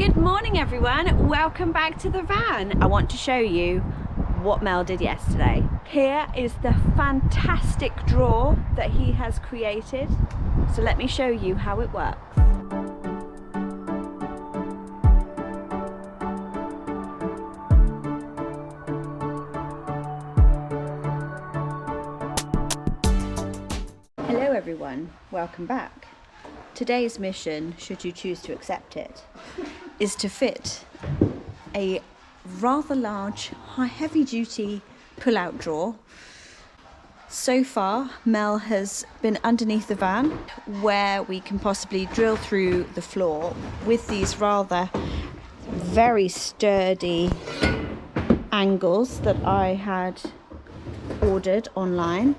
Good morning everyone, welcome back to the van. I want to show you what Mel did yesterday. Here is the fantastic drawer that he has created. So let me show you how it works. Hello everyone, welcome back. Today's mission, should you choose to accept it, is to fit a rather large, heavy-duty pull-out drawer. So far, Mel has been underneath the van where we can possibly drill through the floor with these rather very sturdy angles that I had ordered online.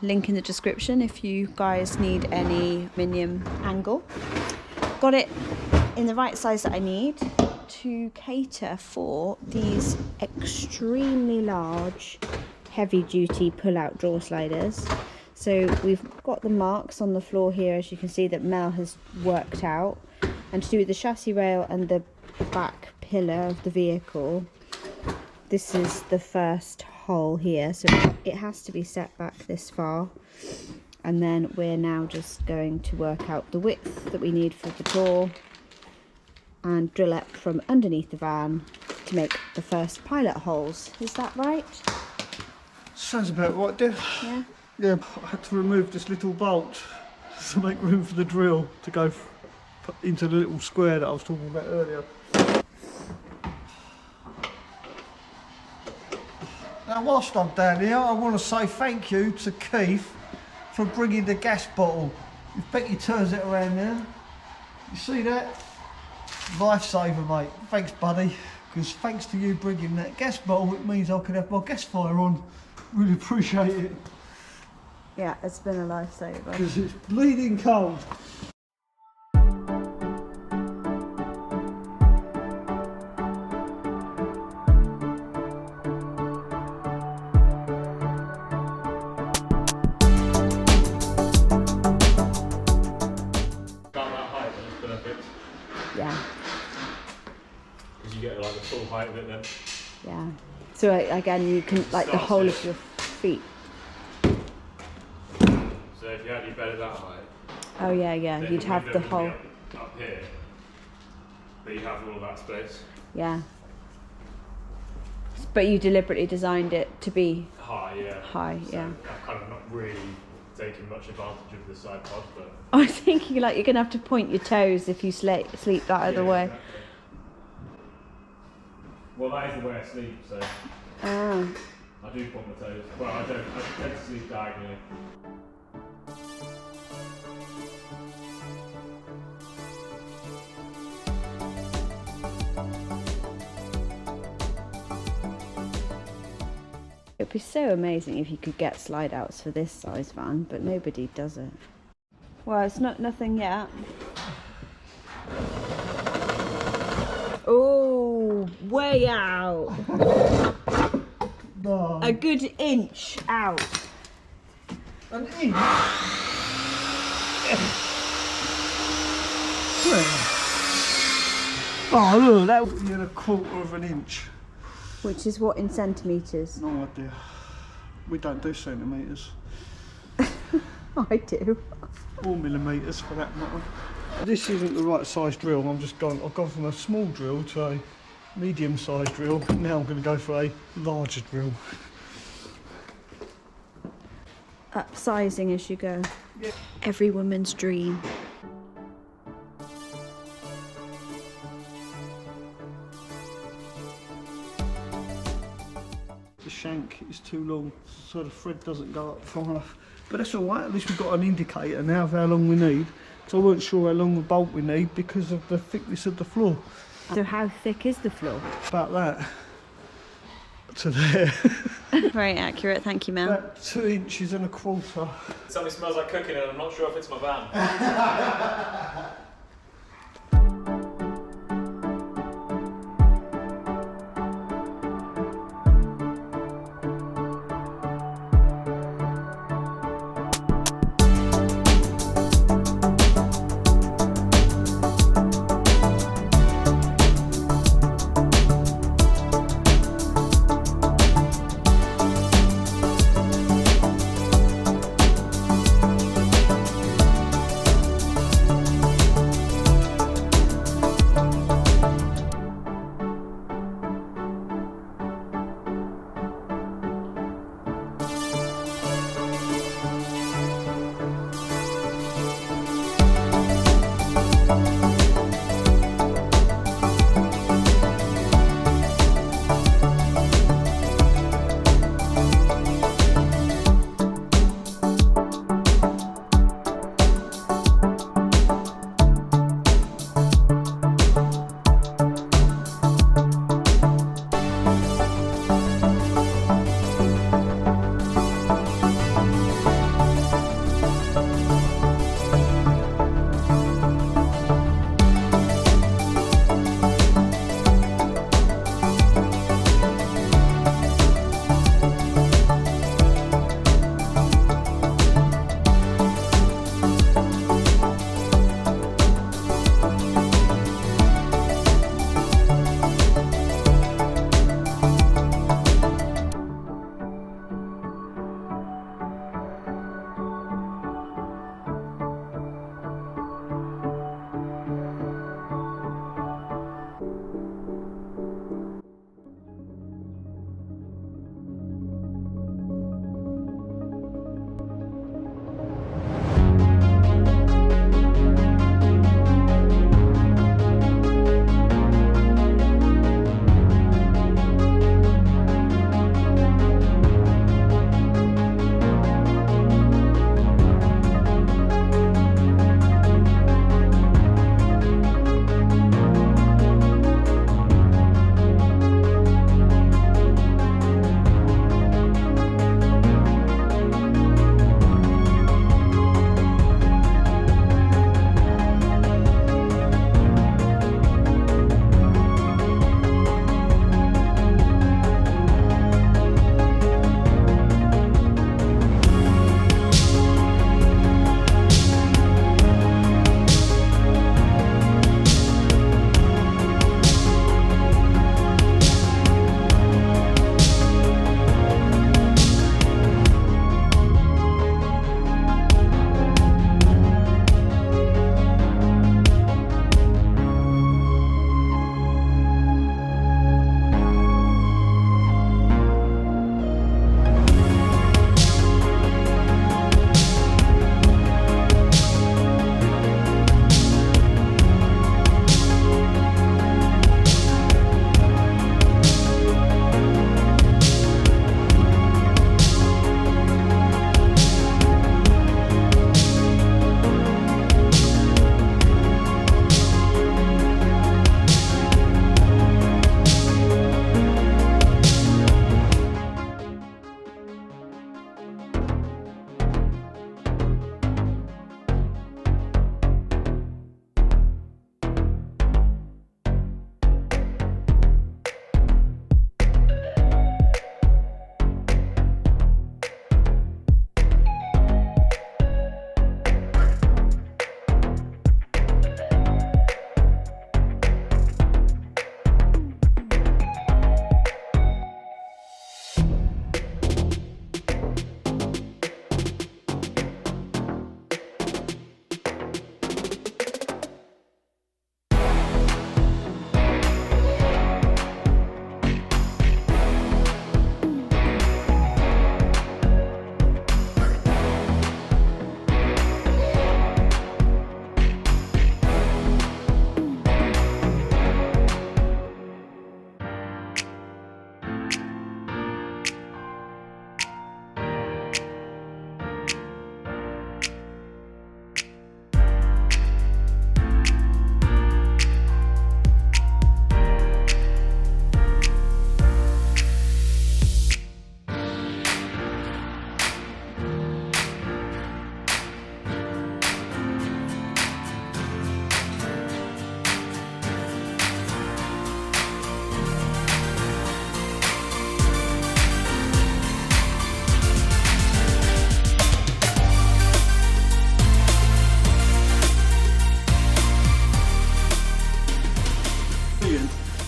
Link in the description if you guys need any aluminium angle. Got it in the right size that I need to cater for these extremely large heavy duty pull-out drawer sliders. So we've got the marks on the floor here, as you can see, that Mel has worked out, and to do with the chassis rail and the back pillar of the vehicle, this is the first hole here, so it has to be set back this far, and then we're now just going to work out the width that we need for the door and drill up from underneath the van to make the first pilot holes. Is that right? Sounds about right, dear. Yeah. Yeah, I had to remove this little bolt to make room for the drill to go into the little square that I was talking about earlier. Now, whilst I'm down here, I want to say thank you to Keith for bringing the gas bottle. If Becky turns it around there, you see that? Lifesaver, mate. Thanks, buddy. Because thanks to you bringing that gas bottle, it means I can have my gas fire on. Really appreciate it. Yeah, it's been a lifesaver. Because it's bleeding cold. Yeah. Because you get like the full height of it then. Yeah. So again, you can like the whole of your feet. So if you had your bed at that height. Oh yeah, yeah. You'd have the whole. Up here, but you have all of that space. Yeah. But you deliberately designed it to be high, yeah. High, so yeah. I'm kind of not really taking much advantage of the side pod, but. I was thinking like you're gonna have to point your toes if you sleep that other way. Exactly. Well, that is the way I sleep, so. Ah. I do point my toes. Well, I don't. I tend to sleep diagonally. It'd be so amazing if you could get slide outs for this size van, but nobody does it. Well, it's nothing yet. Oh, way out. No. A good inch out. An inch? Oh look, that would be a quarter of an inch. Which is what in centimetres? No idea. We don't do centimetres. I do. Or millimetres for that matter. This isn't the right size drill. I've gone from a small drill to a medium sized drill. Now I'm going to go for a larger drill. Upsizing as you go. Yeah. Every woman's dream. The shank is too long, so the thread doesn't go up far enough. But that's alright, at least we've got an indicator now of how long we need. So I weren't sure how long the bolt we need because of the thickness of the floor. So how thick is the floor? About that. To there. Very accurate, thank you, Mel. About 2 inches and a quarter. Something smells like cooking and I'm not sure if it's my van.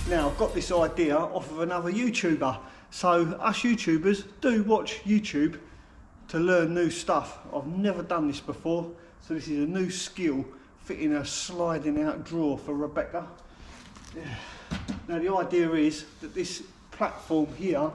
Now, I've got this idea off of another YouTuber. So, us YouTubers do watch YouTube to learn new stuff. I've never done this before, so this is a new skill, fitting a sliding out drawer for Rebecca. Yeah. Now, the idea is that this platform here,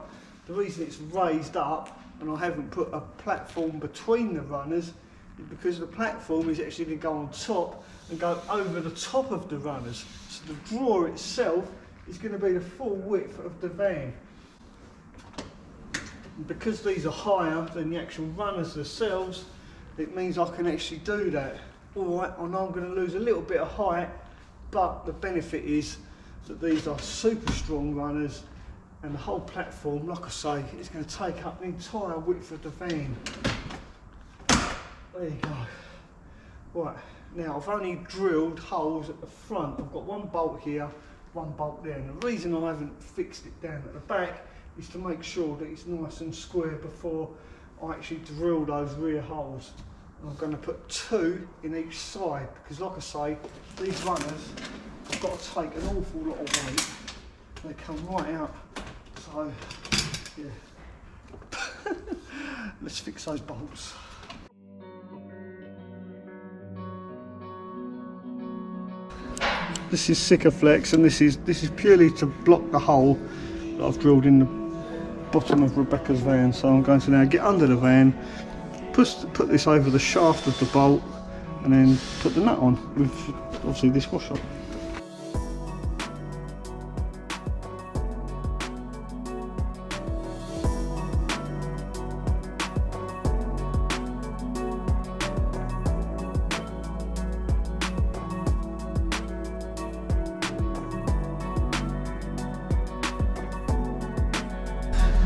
the reason it's raised up and I haven't put a platform between the runners is because the platform is actually going to go on top and go over the top of the runners. So the drawer itself is going to be the full width of the van. And because these are higher than the actual runners themselves, it means I can actually do that. Alright, I know I'm going to lose a little bit of height, but the benefit is that these are super strong runners, and the whole platform, like I say, is going to take up the entire width of the van. There you go. Right, now I've only drilled holes at the front. I've got one bolt here, one bolt there, and the reason I haven't fixed it down at the back is to make sure that it's nice and square before I actually drill those rear holes. And I'm going to put 2 in each side, because like I say, these runners have got to take an awful lot of weight. They come right out. So, yeah. Let's fix those bolts. This is Sikaflex, and this is purely to block the hole that I've drilled in the bottom of Rebecca's van. So I'm going to now get under the van, put this over the shaft of the bolt, and then put the nut on with obviously this washer.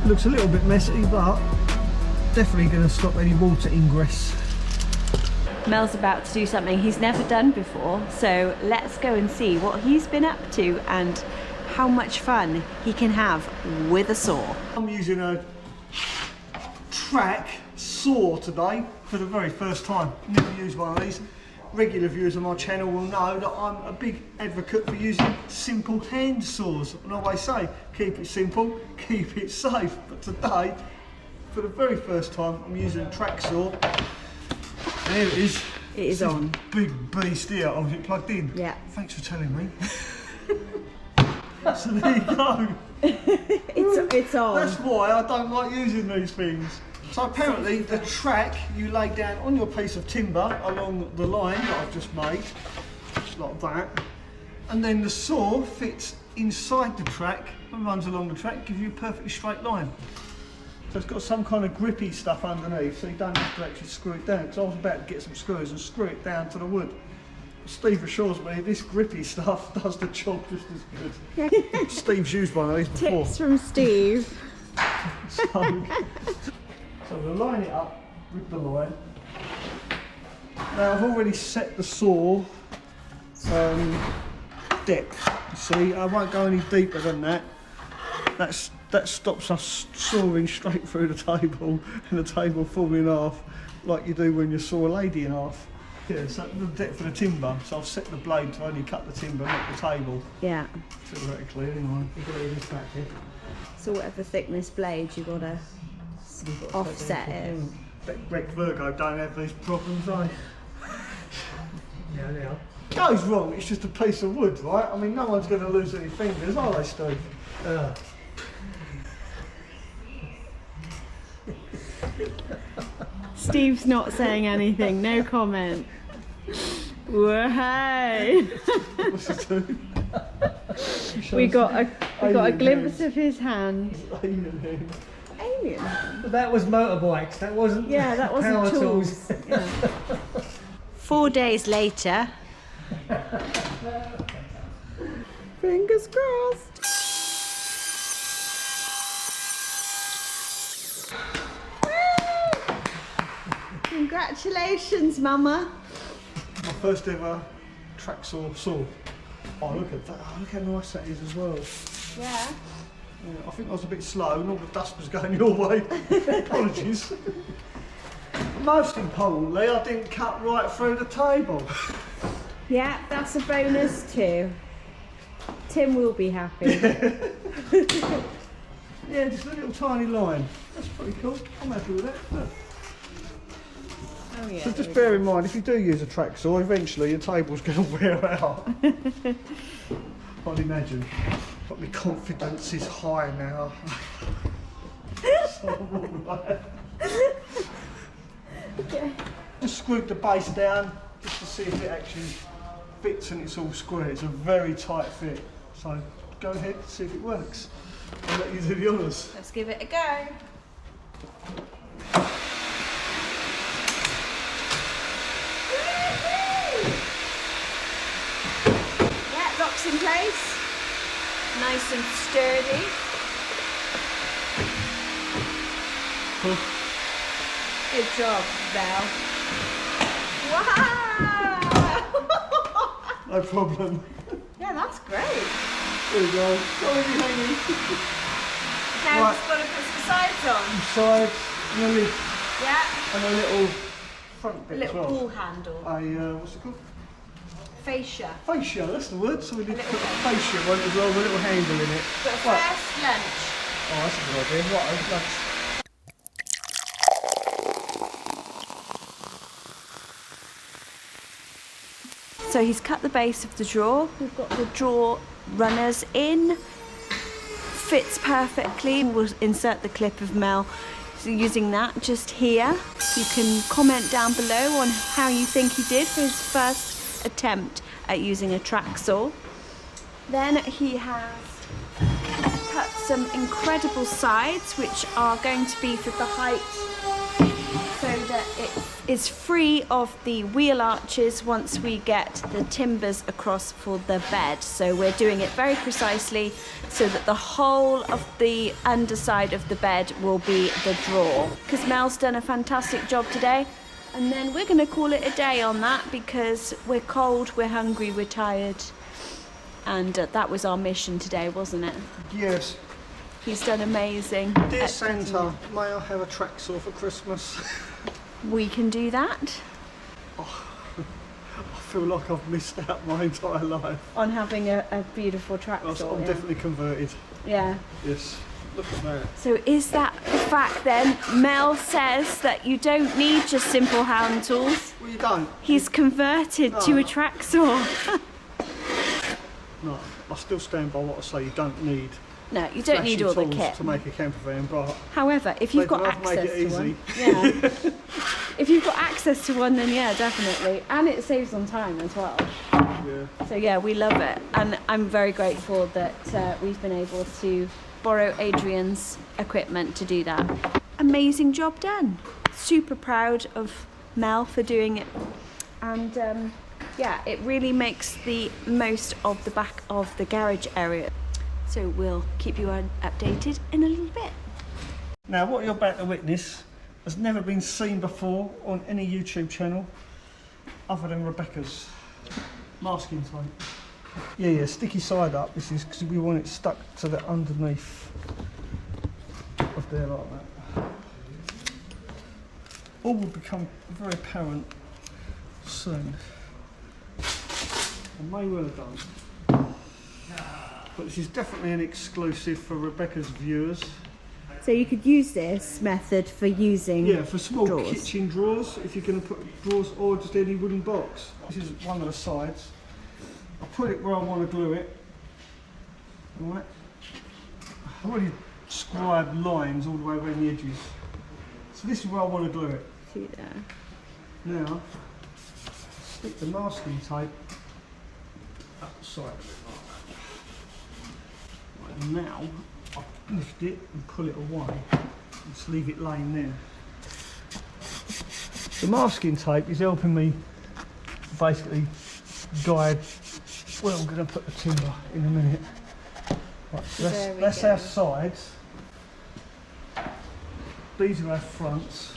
Looks a little bit messy, but definitely going to stop any water ingress. Mel's about to do something he's never done before, so let's go and see what he's been up to and how much fun he can have with a saw. I'm using a track saw today for the very first time. Never used one of these. Regular viewers of my channel will know that I'm a big advocate for using simple hand saws, and I always say keep it simple, keep it safe. But today, for the very first time, I'm using a track saw. And here it is. It is on. Big beast here. Oh, is it plugged in? Yeah. Thanks for telling me. So there you go. It's on. That's why I don't like using these things. So apparently the track you lay down on your piece of timber along the line that I've just made, like that, and then the saw fits inside the track and runs along the track, gives you a perfectly straight line. So it's got some kind of grippy stuff underneath, so you don't have to actually screw it down, because I was about to get some screws and screw it down to the wood. Steve assures me this grippy stuff does the job just as good. Steve's used one of these before. Tips from Steve. So we'll line it up with the line. Now I've already set the saw depth. You see, I won't go any deeper than that. That stops us sawing straight through the table and the table falling off like you do when you saw a lady in half. Yeah, so the depth of the timber. So I've set the blade to only cut the timber, not the table. Yeah. Theoretically, anyway. You've got to use that here. So whatever thickness blade you gotta offset it. Greg Virgo don't have these problems, eh? Yeah, they are. Goes wrong, it's just a piece of wood, right? I mean, no one's going to lose any fingers, are they, Steve? Steve's not saying anything, no comment. Whoa! What's he doing? We got a glimpse of his hand. Alien hand. Alien? That was motorbikes, that wasn't. Yeah, that wasn't power tools. Yeah. 4 days later. Fingers crossed. Woo! Congratulations, Mama. My first ever track saw. Oh, look at that. Oh, look how nice that is as well. Yeah. Yeah, I think I was a bit slow and all the dust was going your way. Apologies. Most importantly, I didn't cut right through the table. Yeah, that's a bonus too. Tim will be happy. Yeah, just a little tiny line. That's pretty cool. I'm happy with that. Look. Oh yeah. So just bear in mind, if you do use a track saw, eventually your table's going to wear out. I'd imagine. But my confidence is high now. Okay. Just screwed the base down just to see if it actually fits and it's all square. It's a very tight fit. So go ahead and see if it works. I'll let you do the honours. Let's give it a go. Yeah, it locks in place. Nice and sturdy. Cool. Good job, Belle. Wow! No problem. Yeah, that's great. There we go. Sorry, hanging. Now Right. just got to put some sides on. Sides, and a lid, Yeah. and a little front A bit as little well. ball handle. What's it called? Fascia. Fascia, that's the word. So we need to little put a fascia one as well with a little handle in it. But Right. first, lunch. Oh, that's a good idea. Right, let's. So he's cut the base of the drawer. We've got the drawer runners in. Fits perfectly. We'll insert the clip of Mel using that just here. You can comment down below on how you think he did for his first attempt at using a track saw. Then he has cut some incredible sides which are going to be for the height so that it is free of the wheel arches once we get the timbers across for the bed. So we're doing it very precisely so that the whole of the underside of the bed will be the drawer. Because Mel's done a fantastic job today. And then we're going to call it a day on that because we're cold, we're hungry, we're tired. And that was our mission today, wasn't it? Yes. He's done amazing. Dear at Santa, may I have a track saw for Christmas? We can do that. I feel like I've missed out my entire life. On having a beautiful track saw. I'm definitely converted. Yeah. Yes. Look at that. So is that the fact then? Mel says that you don't need just simple hand tools. Well, you don't. He's converted to a track saw. No, I still stand by what I say. You don't need. No, you don't need all the tools kit. to make a camper van, but However, if you've they got don't make access it to one, easy. yeah. If you've got access to one, then yeah, definitely, and it saves on time as well. Yeah. So yeah, we love it, and I'm very grateful that we've been able to borrow Adrian's equipment to do that. Amazing job done. Super proud of Mel for doing it, and yeah, it really makes the most of the back of the garage area. So we'll keep you updated in a little bit. Now, what you're about to witness has never been seen before on any YouTube channel other than Rebecca's. Masking tape. Yeah, sticky side up. This is because we want it stuck to the underneath of there like that. All will become very apparent soon. I may well have done. But this is definitely an exclusive for Rebecca's viewers. So you could use this method for using For small drawers. kitchen drawers, if you're going to put drawers or just any wooden box. This is one of the sides. I put it where I want to glue it. Alright. I've already scribed lines all the way around the edges. So this is where I want to glue it. See there. Now, stick the masking tape up the side of it like that. Right, now, I lift it and pull it away and just leave it laying there. The masking tape is helping me basically guide where I'm going to put the timber in a minute. Right, so that's our sides. These are our fronts.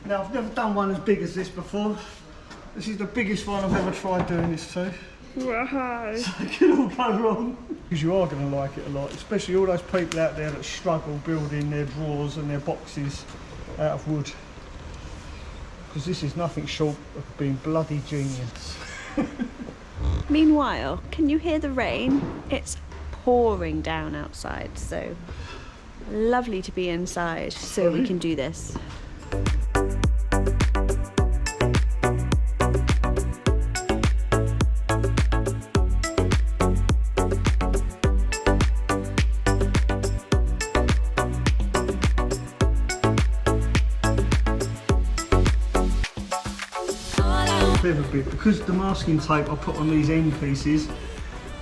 Now, I've never done one as big as this before. This is the biggest one I've ever tried doing this to. Wow. So it can all go wrong. Because you are going to like it a lot, especially all those people out there that struggle building their drawers and their boxes out of wood. Because this is nothing short of being bloody genius. Meanwhile, can you hear the rain? It's pouring down outside, so lovely to be inside so we can do this. Clever bit, because the masking tape I put on these end pieces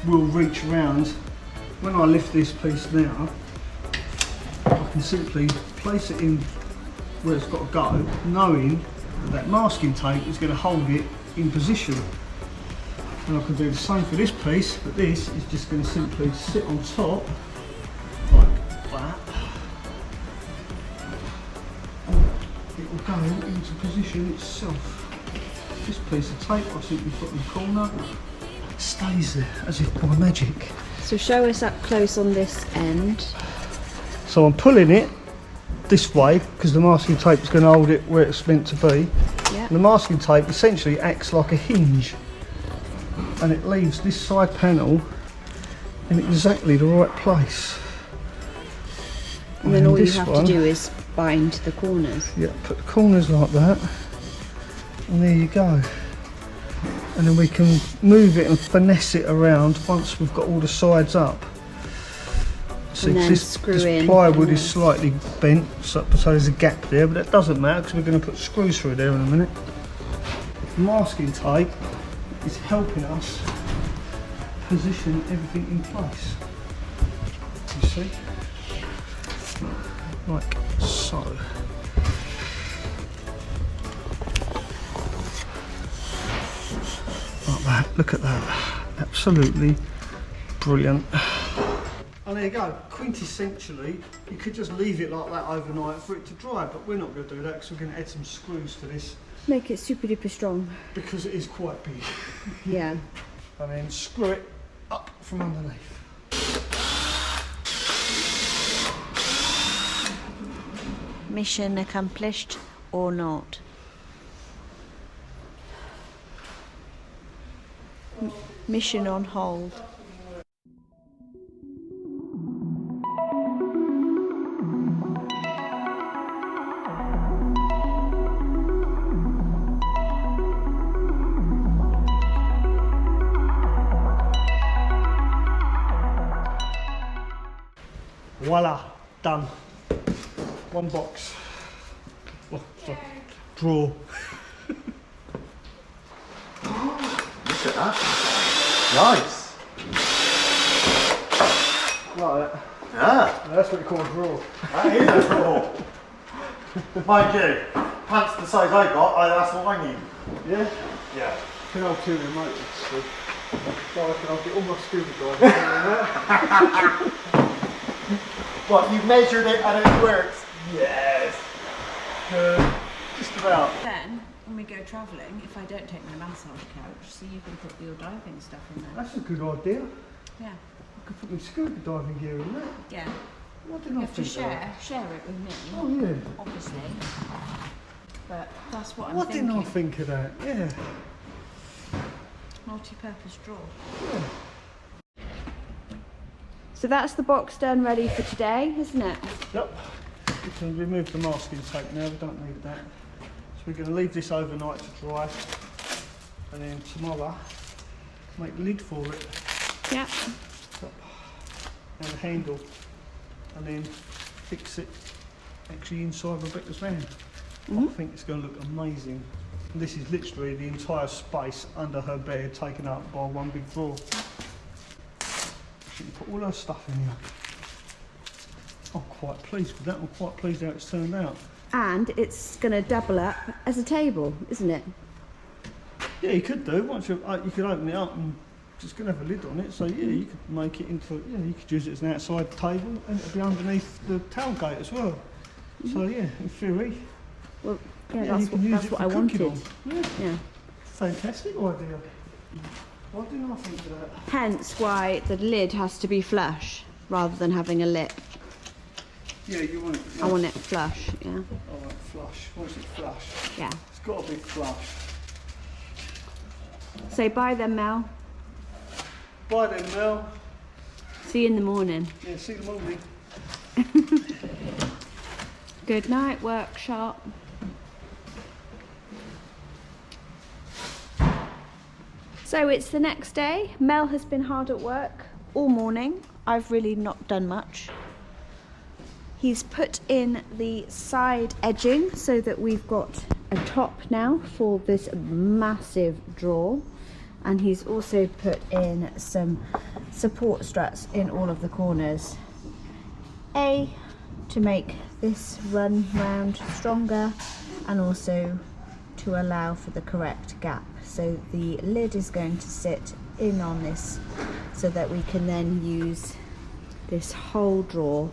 will reach around. When I lift this piece now, I can simply place it in where it's got to go, knowing that that masking tape is going to hold it in position. And I can do the same for this piece, but this is just going to simply sit on top like that. It will go into position itself. This piece of tape I simply put in the corner, it stays there as if by magic. So show us up close on this end. So I'm pulling it this way because the masking tape is going to hold it where it's meant to be. Yeah. And the masking tape essentially acts like a hinge, and it leaves this side panel in exactly the right place. And then all you have to do is bind the corners. Yeah, put the corners like that. And there you go. And then we can move it and finesse it around once we've got all the sides up. See, this plywood is slightly bent, so there's a gap there, but that doesn't matter because we're going to put screws through there in a minute. Masking tape is helping us position everything in place. You see? Like so. Like that, look at that, absolutely brilliant. And there you go, quintessentially, you could just leave it like that overnight for it to dry, but we're not going to do that because we're going to add some screws to this. Make it super duper strong. Because it is quite big. Yeah. And then screw it up from underneath. Mission accomplished or not? Mission on hold. Voila, done. One box. Oh, sorry. Drawer. Look at that. Nice. Like that. Yeah, That's what you call a drawer. that is a drawer. Mind you, pants the size I got, that's what I need. Yeah? Yeah. Can I tune in, mate? So I can get all my scuba diving in there. What, you measured it and it works? Yes. Just about. Then, when we go travelling, if I don't take my massage couch, so you can put your diving stuff in there. That's a good idea. Yeah. I could put my scuba diving gear in there. Yeah. Why didn't You I have to think of that? share it with me. Oh yeah. Obviously. But that's what I'm Why thinking. didn't I think of that? Yeah. Multi-purpose drawer. So that's the box done, ready for today, isn't it? Yep. We can remove the masking tape now, we don't need that. So we're going to leave this overnight to dry, and then tomorrow make the lid for it. Yeah. And the handle, and then fix it actually inside Rebecca's van. I think it's going to look amazing. And this is literally the entire space under her bed taken up by one big drawer. She can put all her stuff in here. I'm quite pleased with that. I'm quite pleased how it's turned out. And it's going to double up as a table, isn't it? Yeah, you could do. Once you could open it up and just going to have a lid on it. So yeah, you could make it into. Yeah, you could use it as an outside table, and it'll be underneath the tailgate as well. So yeah, in theory. Well, yeah, Yeah, you can use that's it what for I cooking wanted. on. Yeah. Yeah. Fantastic idea. Why didn't I think of that? Hence why the lid has to be flush rather than having a lip. Yeah, you want it. I want it flush, yeah. Alright, flush. What's it flush? Yeah. It's got to be flush. Say bye then, Mel. Bye then, Mel. See you in the morning. Yeah, see you in the morning. Good night, workshop. So it's the next day. Mel has been hard at work all morning. I've really not done much. He's put in the side edging so that we've got a top now for this massive drawer. And he's also put in some support struts in all of the corners. To make this run round stronger, and also to allow for the correct gap. So the lid is going to sit in on this so that we can then use this whole drawer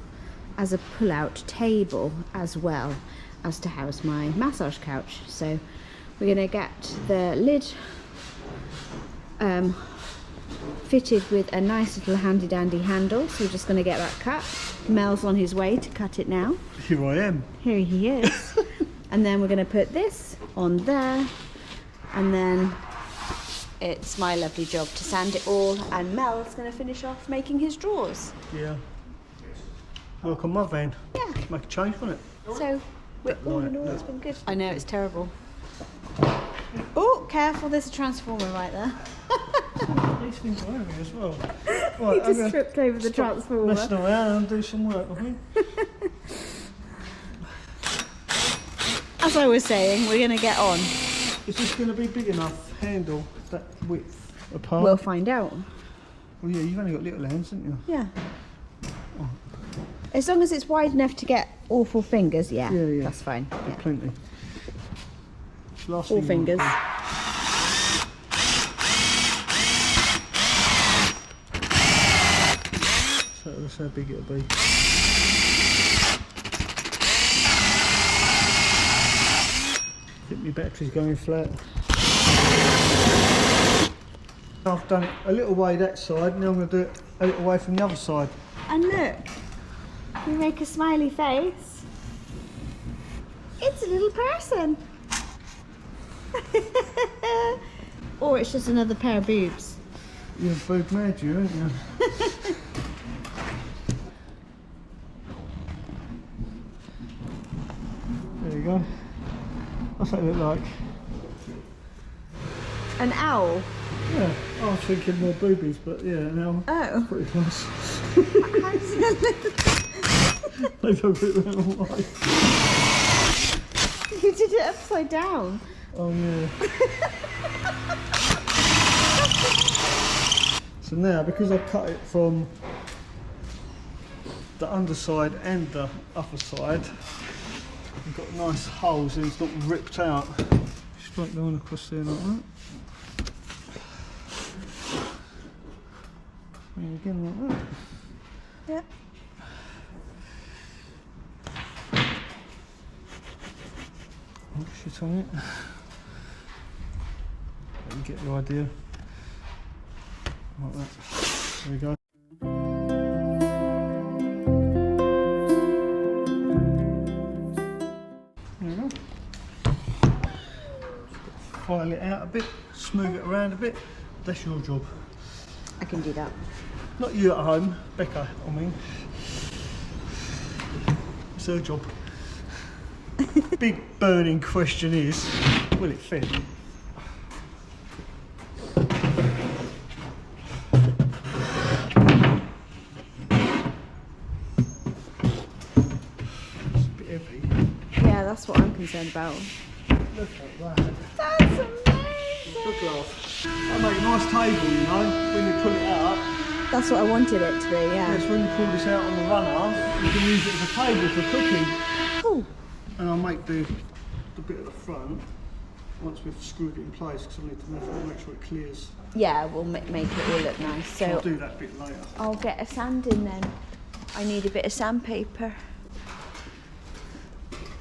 as a pull-out table as well as to house my massage couch. So we're going to get the lid fitted with a nice little handy dandy handle, so we're just going to get that cut. Mel's on his way to cut it now. Here I am. Here he is. And then we're going to put this on there, and then it's my lovely job to sand it all, and Mel's going to finish off making his drawers. Yeah. Work on my van. Yeah. Make a change, won't it? So all in all, it's been good. I know, it's terrible. Oh, careful, there's a transformer right there. These things are over as well. He Right, just tripped over the transformer. Messing around and do some work, I think. As I was saying, we're going to get on. Is this going to be big enough handle, that width apart? We'll find out. Well, yeah, you've only got little hands, haven't you? Yeah. As long as it's wide enough to get all 4 fingers, yeah, that's fine. Yeah. Plenty. Last All thing fingers. So that's how big it'll be. I think my battery's going flat. I've done it a little way that side, now I'm going to do it a little way from the other side. And look, we make a smiley face. It's a little person. Or it's just another pair of boobs. You're boob mad, you, aren't you? There you go. What's that look like? An owl? Yeah, I was thinking more boobies, but yeah, an owl. Oh. Pretty close. How does it look? Maybe I'll put it around all the way. You did it upside down. Oh yeah. So now, because I've cut it from the underside and the upper side, I've got nice holes and it's not ripped out. Straight down across there like that. And again like that. Yeah. Oh, shit on it. You get the idea. Like that. There we go. There we go. File it out a bit, smooth it around a bit. That's your job. I can do that. Not you at home, Becca, I mean. It's her job. Big burning question is, will it fit? Yeah, that's what I'm concerned about. Look at that. That's amazing! Good laugh. I make a nice table, you know, when you pull it out. That's what I wanted it to be, yeah. Yes, when you pull this out on the runner, you can use it as a table for cooking. Cool. And I'll make the bit at the front, once we've screwed it in place, because I need to make sure it clears. Yeah, we'll make it all look nice. So I'll do that bit later. I'll get a sand in then. I need a bit of sandpaper.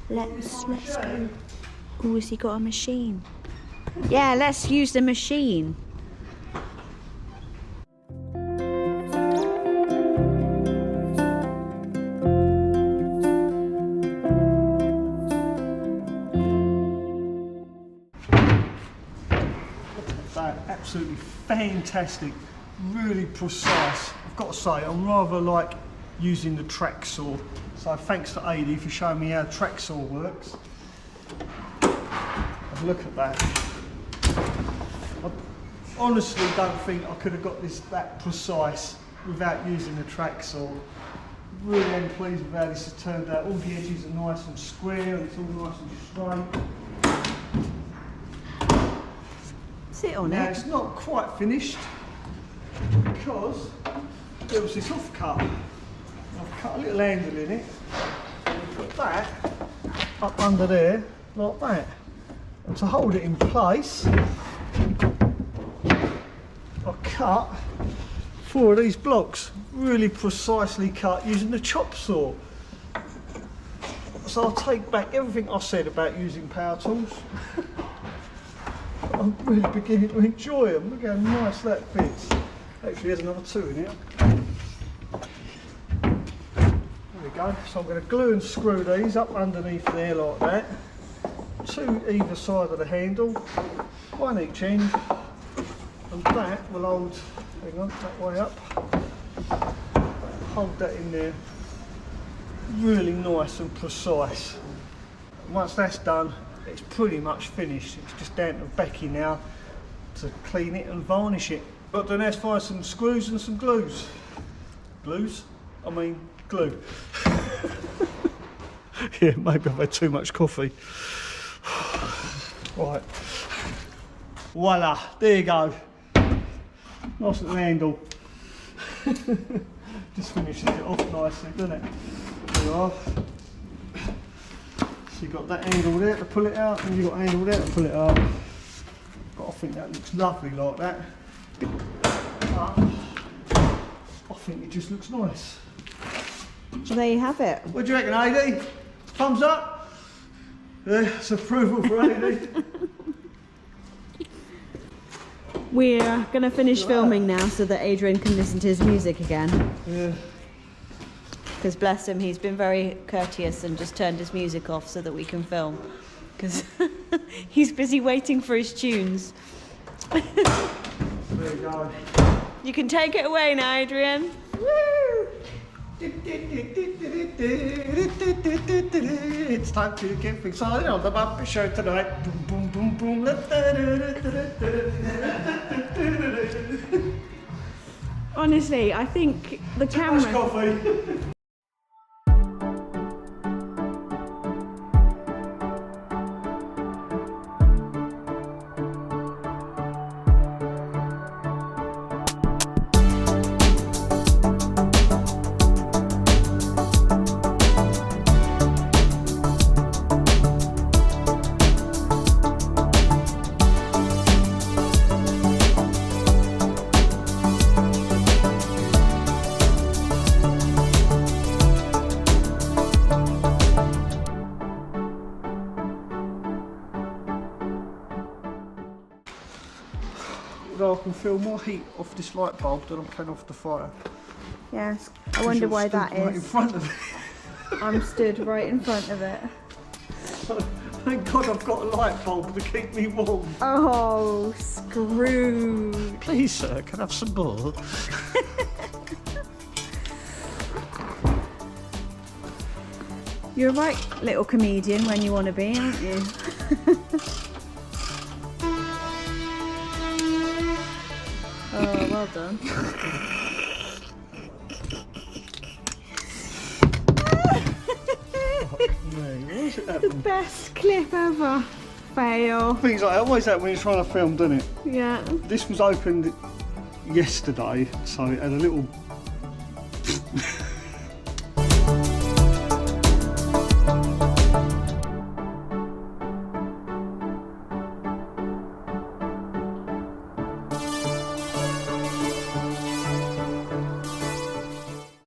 Let's go. Oh, has he got a machine? Yeah, let's use the machine. absolutely fantastic, really precise. I've got to say, I'm rather like using the track saw. So thanks to Adi for showing me how the track saw works. Have a look at that. I honestly don't think I could have got this that precise without using the track saw. Really am pleased with how this has turned out. All the edges are nice and square, and it's all nice and straight. Sit on Now it. it's not quite finished because there was this off cut. I've cut a little handle in it and put that up under there like that. And to hold it in place, I cut 4 of these blocks, really precisely cut using the chop saw. So I'll take back everything I said about using power tools. I'm really beginning to enjoy them. Look how nice that fits. Actually, there's another 2 in here. There we go. So I'm going to glue and screw these up underneath there like that. 2 either side of the handle, 1 each end, and that will hold, hang on, that way up, hold that in there, really nice and precise. And once that's done, it's pretty much finished. It's just down to Becky now to clean it and varnish it. But then let's find some screws and some glues. Glues? I mean glue. Yeah, maybe I've had too much coffee. Right. Voila, there you go. Nice little handle. Just finishes it off nicely, doesn't it? There you are. So you've got that handle there to pull it out, and you've got a handle there to pull it out. But I think that looks lovely like that. But I think it just looks nice. So there you have it. What do you reckon, AD? Thumbs up? Yeah, it's approval for AD. We're going to finish filming now so that Adrian can listen to his music again. Yeah. Because bless him, he's been very courteous and just turned his music off so that we can film. Because he's busy waiting for his tunes. There you go. You can take it away now, Adrian. Woo! It's time to get excited on the Muppet Show tonight. Boom, boom, boom, boom. Honestly, I think the Too much camera... coffee. I can feel more heat off this light bulb than I can off the fire. Yes, I wonder why that Right in is. front of it. I'm stood right in front of it. Thank God I've got a light bulb to keep me warm. Oh, screwed. Please, sir, can I have some more? You're a right little comedian when you want to be, aren't you? Oh, well done. The best clip ever. Fail. Things like that always happen when you're trying to film, doesn't it? Yeah. This was opened yesterday, so it had a little